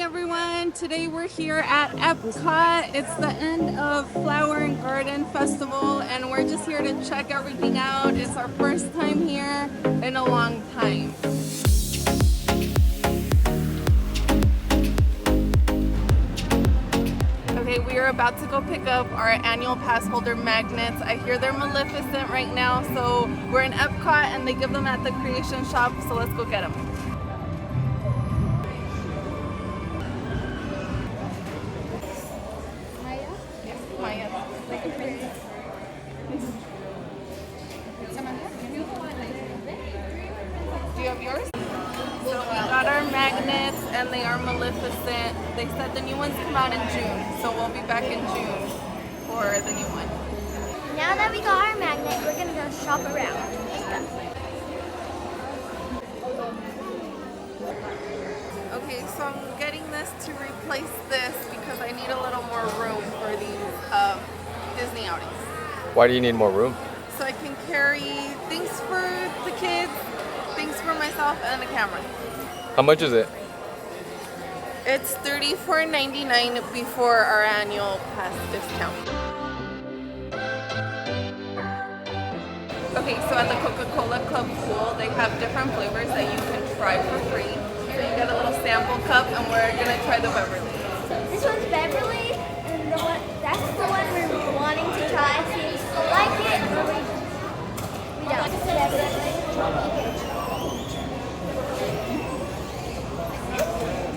Everyone, today we're here at EPCOT. It's the end of Flower and Garden Festival and we're just here to check everything out. It's our first time here in a long time. Okay, we are about to go pick up our annual pass holder magnets. I hear they're Maleficent right now, so we're in EPCOT and they give them at the creation shop, so let's go get them. Do you have yours? So we got our magnets and they are Maleficent. They said the new ones come out in June, so we'll be back in June for the new one. Now that we got our magnet, we're gonna go shop around. Okay, so I'm getting this to replace this because I need a little more room for these Disney outings. Why do you need more room? So I can carry things for the kids, things for myself, and a camera. How much is it? It's $34.99 before our annual pass discount. Okay, so at the Coca-Cola Club pool, they have different flavors that you can try for free. So you get a little sample cup, and we're gonna try the Beverly. This one's Beverly, and that's the one we're wanting to try. See if we like it or we don't.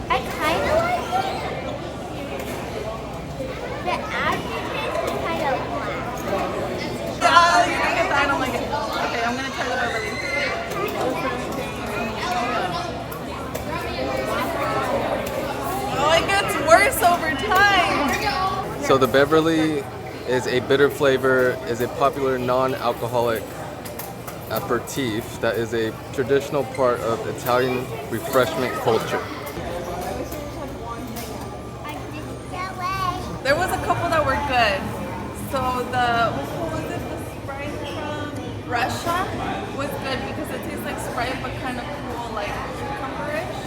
I kind of like it. The aftertaste is kind of bland. Oh, you're gonna get that? I don't like it. Okay, I'm gonna try the Beverly. Oh, it gets worse over time. So the Beverly is a bitter flavor, is a popular non-alcoholic aperitif that is a traditional part of Italian refreshment culture. There was a couple that were good. So what was it? The Sprite from Russia was good because it tastes like Sprite but kind of cool, like cucumberish.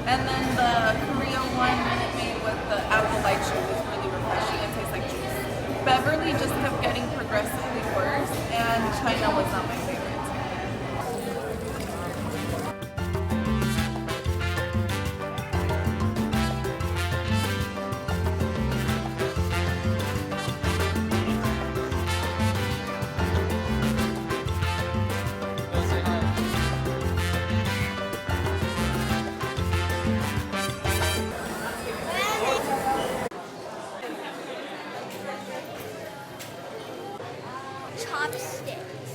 And then the Korean one, Minute Maid with the apple lychee was really refreshing. It tastes like juice. Beverly just kept getting progressively worse, and China was not my favorite. Chopsticks.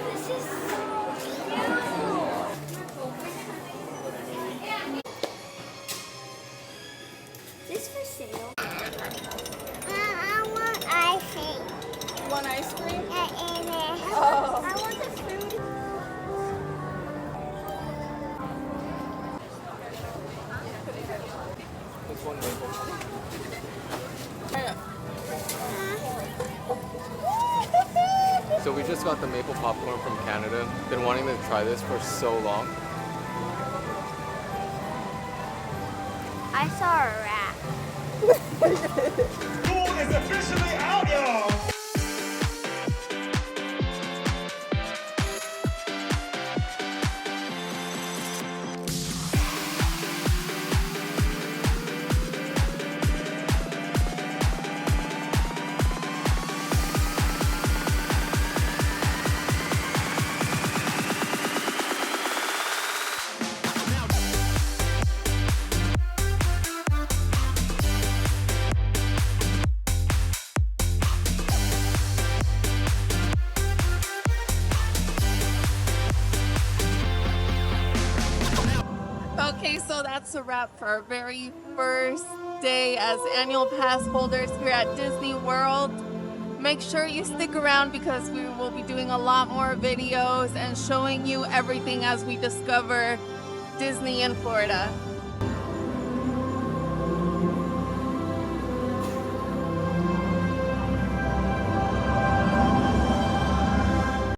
This is so cute. Is this for sale? I want ice cream. You want ice cream? Oh. I want the fruit. This one maple. So we just got the maple popcorn from Canada. Been wanting to try this for so long. I saw a rat. School is officially out, y'all! Okay, so that's a wrap for our very first day as annual pass holders here at Disney World. Make sure you stick around because we will be doing a lot more videos and showing you everything as we discover Disney in Florida.